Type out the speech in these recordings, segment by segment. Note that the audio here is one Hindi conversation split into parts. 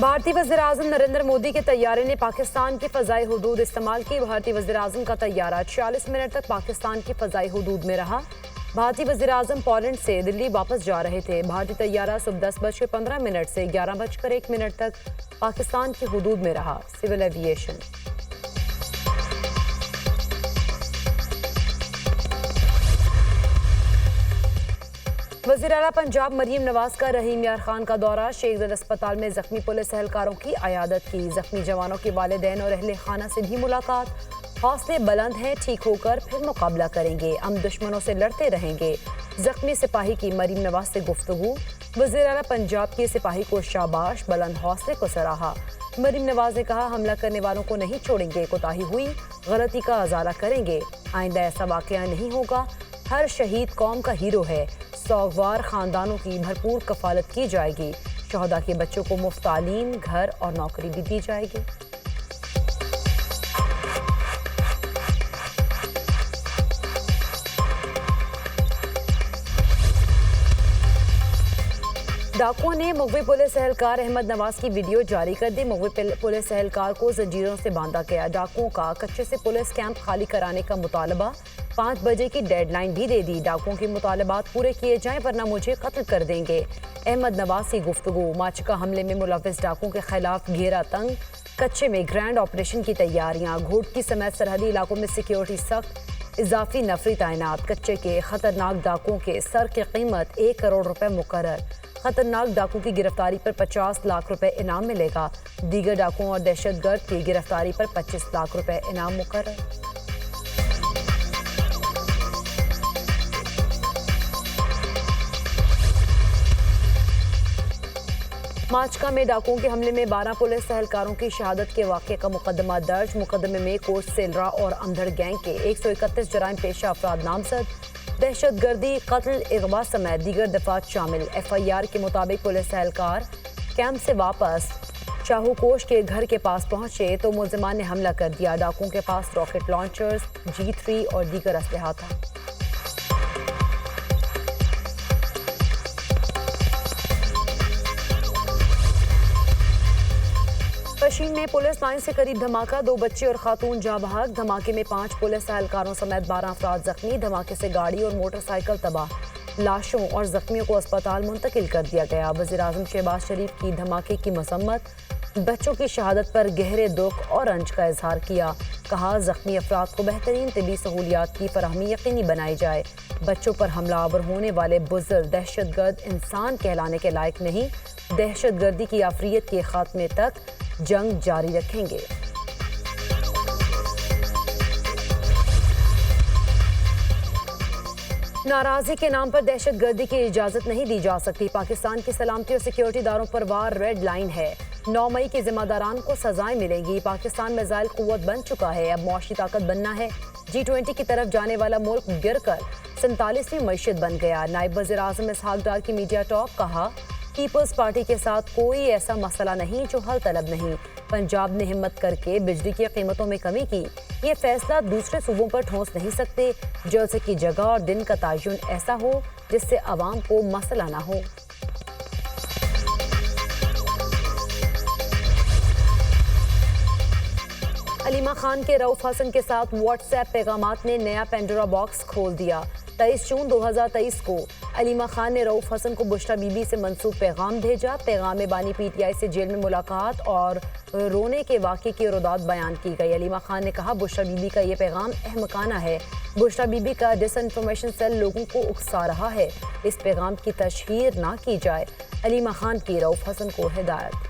भारतीय वज़ीर-ए-आज़म नरेंद्र मोदी के तैयारे ने पाकिस्तान की फ़ज़ाई हुदूद इस्तेमाल की। भारतीय वज़ीर-ए-आज़म का तैयारा 46 मिनट तक पाकिस्तान की फ़ज़ाई हुदूद में रहा। भारतीय वज़ीर-ए-आज़म पोलैंड से दिल्ली वापस जा रहे थे। भारतीय तैयारा सुबह 10:15 से 11:01 तक पाकिस्तान की हुदूद में रहा। Civil aviation. वज़ीर आला पंजाब मरीम नवाज का रहीम यार खान का दौरा। शेख ज़ैद अस्पताल में जख्मी पुलिस एहलकारों की अयादत की। जख्मी जवानों के वालिदैन और अहले खाना से भी मुलाकात। हौसले बुलंद हैं, ठीक होकर फिर मुकाबला करेंगे, हम दुश्मनों से लड़ते रहेंगे। जख्मी सिपाही की मरीम नवाज से गुफ्तगू। वज़ीर आला पंजाब के सिपाही को शाबाश, बुलंद हौसले को सराहा। मरीम नवाज ने कहा, हमला करने वालों को नहीं छोड़ेंगे, कोताही हुई गलती का अजाला करेंगे, आइंदा ऐसा वाक़या नहीं होगा। हर शहीद कौम का हीरो है, सौगवार खानदानों की भरपूर कफालत की जाएगी। शहदा के बच्चों को मुफ्त तालीम, घर और नौकरी भी दी जाएगी। डाकुओं ने मुगवी पुलिस एहलकार अहमद नवाज की वीडियो जारी कर दी। मुगवी पुलिस एहलकार को जंजीरों से बांधा गया। डाकुओं का कच्चे से पुलिस कैंप खाली कराने का मुतालबा। 5 बजे की डेडलाइन भी दे दी। डाकुओं के मुतालबात पूरे किए जाएं वरना मुझे कत्ल कर देंगे। अहमद नवाज की गुफ्तगू। माचिका हमले में मुलव्विस डाकुओं के खिलाफ घेरा तंग। कच्चे में ग्रैंड ऑपरेशन की तैयारियां। घोटकी समेत सरहदी इलाकों में सिक्योरिटी सख्त, इजाफी नफरी तैनात। कच्चे के खतरनाक डाकुओं के सर की कीमत 1 करोड़ रुपए मुकर्रर। खतरनाक डाकू की गिरफ्तारी पर 50 लाख रुपए इनाम मिलेगा। दीगर डाकुओं और दहशतगर्द की गिरफ्तारी पर 25 लाख रुपए इनाम मुकर्रर। माचका में डाकुओं के हमले में 12 पुलिस एहलकारों की शहादत के वाक़े का मुकदमा दर्ज। मुकदमे में कोट सेलरा और अंधड़ गैंग के 131 जराइम पेशा अफराद नामजद। दहशतगर्दी, कत्ल, अगवा समेत दीगर दफात शामिल। FIR के मुताबिक पुलिस एहलकार कैंप से वापस शाहूकोश के घर के पास पहुंचे तो मुलजिमान ने हमला कर दिया। डाकुओं के पास रॉकेट लॉन्चर्स, G3 और दीगर असलहा था। पशीन में पुलिस लाइन से करीब धमाका, 2 बच्चे और खातून जाँ बहक। धमाके में 5 पुलिस एहलकारों समेत 12 अफराद जख्मी। धमाके से गाड़ी और मोटरसाइकिल तबाह। लाशों और जख्मियों को अस्पताल मुंतकिल कर दिया गया। वज़ीर-ए-आज़म शहबाज शरीफ की धमाके की मसम्मत। बच्चों की शहादत पर गहरे दुख और रंज का इजहार किया। कहा, जख्मी अफराद को बेहतरीन तिबी सहूलियात की फराहमी यकीनी बनाई जाए। बच्चों पर हमलावर होने वाले बुज़ुर्ग दहशतगर्द इंसान कहलाने के लायक नहीं। दहशतगर्दी की आफियत के खात्मे तक जंग जारी रखेंगे। नाराजगी के नाम पर दहशतगर्दी की इजाजत नहीं दी जा सकती। पाकिस्तान की सलामती और सिक्योरिटी इदारों पर वार रेड लाइन है। 9 मई के जिम्मेदारान को सजाएं मिलेंगी। पाकिस्तान मिसाइल कुव्वत बन चुका है, अब मुआशी ताकत बनना है। G20 की तरफ जाने वाला मुल्क गिरकर 47वीं मईशत बन गया। नायब वज़ीर-ए-आज़म इसहाक डार की मीडिया टॉक। कहा, पीपल्स पार्टी के साथ कोई ऐसा मसला नहीं जो हल तलब नहीं। पंजाब ने हिम्मत करके बिजली की कीमतों में कमी की। ये फैसला दूसरे सूबों पर ठोस नहीं सकते। जलसे की जगह और दिन का तयन ऐसा हो जिससे आवाम को मसला ना हो। अलीमा खान के रऊफ हसन के साथ व्हाट्सएप पैगामात ने नया पेंडोरा बॉक्स खोल दिया। 23 जून 2023 को अलीमा खान ने रऊफ हसन को बुशरा बीबी से मंसूब पैगाम भेजा। पैगाम में बानी PTI से जेल में मुलाकात और रोने के वाक़े की रुदात बयान की गई। अलीमा खान ने कहा, बुशरा बीबी का ये पैगाम अहमकाना है। बुशरा बीबी का डिसइंफॉर्मेशन सेल लोगों को उकसा रहा है। इस पैगाम की तशहीर ना की जाए। अलीमा खान की रऊफ हसन को हिदायत।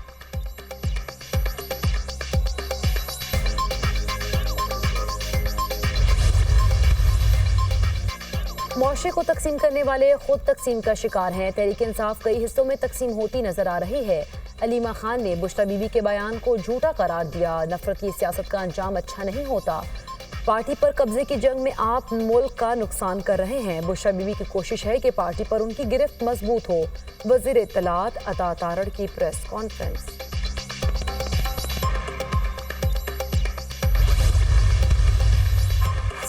मुआशरे को तकसीम करने वाले खुद तकसीम का शिकार हैं। तहरीक इंसाफ कई हिस्सों में तकसीम होती नजर आ रही है। अलीमा खान ने बुशरा बीबी के बयान को झूठा करार दिया। नफरत की सियासत का अंजाम अच्छा नहीं होता। पार्टी पर कब्जे की जंग में आप मुल्क का नुकसान कर रहे हैं। बुशरा बीबी की कोशिश है कि पार्टी पर उनकी गिरफ्त मजबूत हो। वज़ीर इत्तलात अता तारड़ की प्रेस कॉन्फ्रेंस।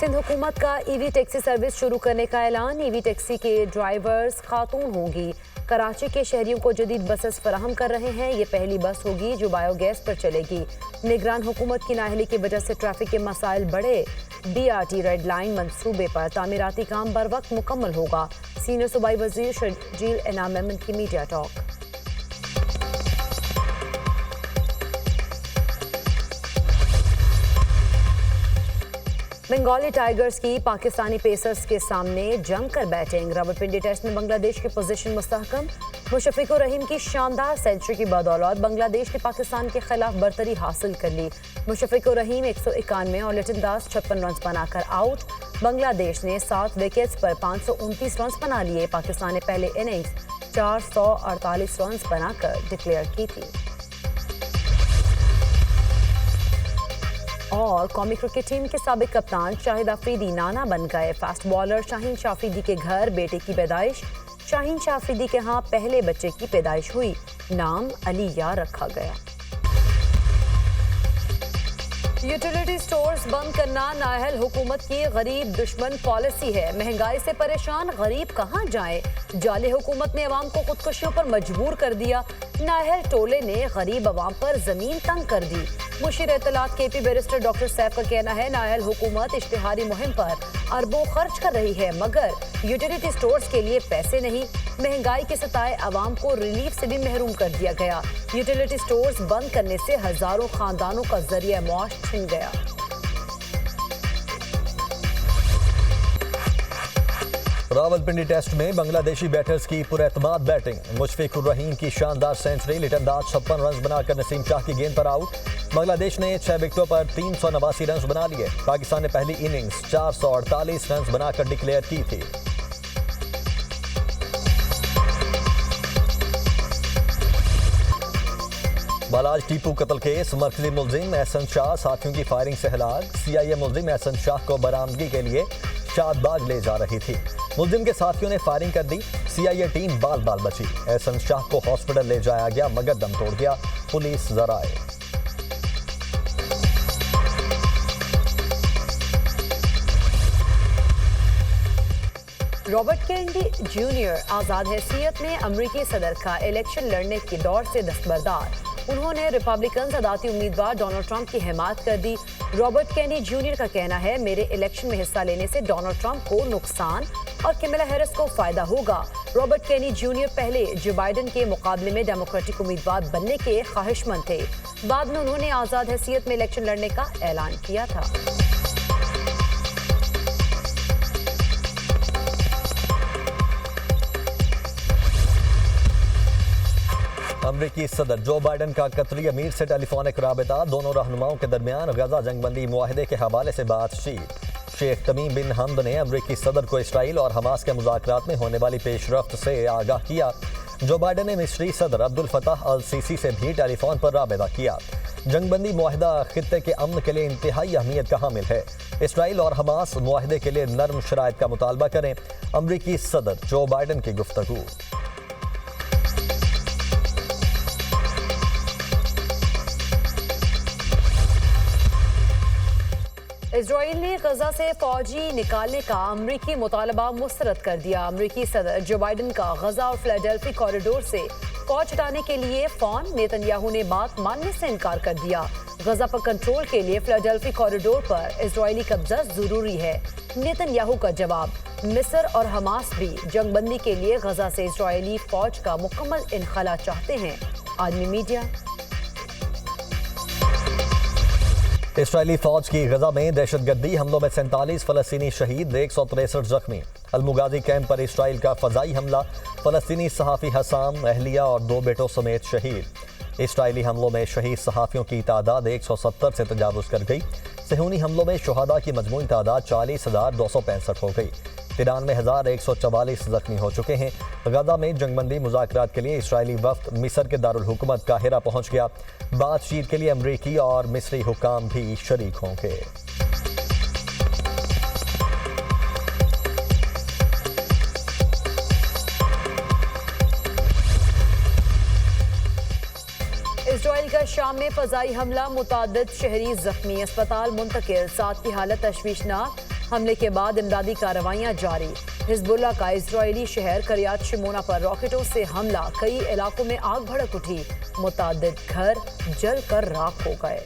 सिंध हुकूमत का ईवी टैक्सी सर्विस शुरू करने का ऐलान। ईवी टैक्सी के ड्राइवर्स खातून होंगी। कराची के शहरियों को जदीद बसेस फराहम कर रहे हैं। ये पहली बस होगी जो बायोगैस पर चलेगी। निगरान हुकूमत की नाअहली की वजह से ट्रैफिक के मसाइल बढ़े। BRT रेड लाइन मंसूबे पर तामीराती काम बर वक्त मुकम्मल होगा। सीनियर सूबाई वजीर शर्जील इनाम मेमन की मीडिया टॉक। बंगाली टाइगर्स की पाकिस्तानी पेसर्स के सामने जमकर बैटिंग। रावलपिंडी टेस्ट में बांग्लादेश की पोजीशन मुस्तहकम। मुशफ़िकुर रहीम की शानदार सेंचुरी की बदौलत बांग्लादेश ने पाकिस्तान के खिलाफ बरतरी हासिल कर ली। मुशफ़िकुर रहीम 191 और लिटन दास 56 रन बनाकर आउट। बांग्लादेश ने 7 विकेट्स पर 529 रन बना लिए। पाकिस्तान ने पहले इनिंग्स 448 रन बनाकर डिक्लेयर की थी। और कौमी क्रिकेट टीम के साबिक कप्तान शाहिद अफरीदी नाना बन गए। फास्ट बॉलर शाहीन शाह अफरीदी के घर बेटे की पैदाइश। शाहीन शाह अफरीदी के यहाँ पहले बच्चे की पैदाइश हुई। नाम अली यार रखा गया। यूटिलिटी स्टोर्स बंद करना नाअहल हुकूमत की गरीब दुश्मन पॉलिसी है। महंगाई से परेशान गरीब कहाँ जाए। जाली हुकूमत ने अवाम को खुदकुशियों पर मजबूर कर दिया। नाअहल टोले ने गरीब अवाम पर जमीन तंग कर दी। मुशीर इत्तलात KP बैरिस्टर डॉक्टर सैफ का कहना है नाअहल हुकूमत इश्तिहारी मुहिम पर अरबों खर्च कर रही है मगर यूटिलिटी स्टोर्स के लिए पैसे नहीं। महंगाई के सताए अवाम को रिलीफ से भी महरूम कर दिया गया। यूटिलिटी स्टोर्स बंद करने से हजारों खानदानों का जरिया मौश छिन गया। रावलपिंडी टेस्ट में बांग्लादेशी बैटर्स की पुरएतमाद बैटिंग। मुशफ़िकुर रहीम की शानदार सेंचुरी। लिटन दास 56 रन बनाकर नसीम शाह की गेंद पर आउट। बांग्लादेश ने 6 विकेटों पर 389 रन बना लिए। पाकिस्तान ने पहली इनिंग्स 448 रन बनाकर डिक्लेयर की थी। बालाज टीपू कत्ल केस। मरकजी मुलजिम एहसन शाह साथियों की फायरिंग से हलाक। CIA मुलजिम एहसन शाह को बरामदगी के लिए शादबाग ले जा रही थी। मुलजिम के साथियों ने फायरिंग कर दी। CIA टीम बाल बाल बची। एहसन शाह को हॉस्पिटल ले जाया गया मगर दम तोड़ गया। पुलिस जराए। रॉबर्ट केनेडी जूनियर आज़ाद हैसियत में अमरीकी सदर का इलेक्शन लड़ने के दौर से दस्तबरदार। उन्होंने रिपब्लिकन सदाती उम्मीदवार डोनाल्ड ट्रंप की हिमायत कर दी। रॉबर्ट केनेडी जूनियर का कहना है मेरे इलेक्शन में हिस्सा लेने से डोनाल्ड ट्रंप को नुकसान और कमला हैरिस को फायदा होगा। रॉबर्ट केनेडी जूनियर पहले जो बाइडेन के मुकाबले में डेमोक्रेटिक उम्मीदवार बनने के ख्वाहिशमंद थे। बाद में उन्होंने आज़ाद हैसियत में इलेक्शन लड़ने का ऐलान किया था। अमरीकी सदर जो बाइडेन का कतरी अमीर से टेलीफोनिक राबता। दोनों रहनुमाओं के दरमियान गजा जंगबंदी मुआहदे के हवाले से बातचीत। शेख तमीम बिन हमद ने अमरीकी सदर को इसराइल और हमास के मुज़ाकरात में होने वाली पेशरफ्त से आगाह किया। जो बाइडेन ने मिस्री सदर अब्दुल फताह अल सीसी से भी टेलीफोन पर राबता किया। जंगबंदी मुआहदा खित्ते के अमन के लिए इंतहाई अहमियत का हामिल है। इसराइल और हमास मुआहदे के लिए नर्म शराइत का मुतालबा करें। अमरीकी सदर जो बाइडेन की गुफ्तगू। इजराइल ने गजा से फौजी निकालने का अमरीकी मुतालबा मुस्तरद कर दिया। अमरीकी सदर जो बाइडेन का गजा और फिलाडेल्फी कॉरिडोर से फौज हटाने के लिए फोन। नेतन्याहू ने बात मानने से इनकार कर दिया। गजा पर कंट्रोल के लिए फिलाडेल्फी कॉरिडोर पर इजरायली कब्जा जरूरी है। नेतन्याहू का जवाब। मिस्र और हमास भी जंगबंदी के लिए गजा से इजरायली फौज का मुकम्मल इनखला चाहते हैं। आदमी मीडिया। इसराइली फौज की गजा में दहशतगर्दी हमलों में 47 फलस्तीनी शहीद, 163 जख्मी। अलमुगाजी कैंप पर इसराइल का फजाई हमला। फलस्तीनी सहाफ़ी हसाम, अहलिया और 2 बेटों समेत शहीद। इसराइली हमलों में शहीद सहाफ़ियों की तादाद 170 से तजावुज़ कर गई। सहूनी हमलों में शुहदा की मजमूई तादाद 40,265 हो गई। 93,144 जख्मी हो चुके हैं। गजा में जंगबंदी मुज़ाकरात के लिए इसराइली वफ्द मिस्र के दारुल हुकूमत काहिरा पहुँच गया। बातचीत के लिए अमरीकी और मिस्री हुकाम भी शरीक होंगे। इसराइल का शाम में फजाई हमला, मुतादिद शहरी जख्मी, अस्पताल मुंतकिल, 7 की हालत तशवीशनाक। हमले के बाद इमदादी कार्रवाइयां जारी। हिजबुल्लाह का इजरायली शहर करियात शिमोना पर रॉकेटों से हमला, कई इलाकों में आग भड़क उठी, मुतादिद घर जल कर राख हो गए।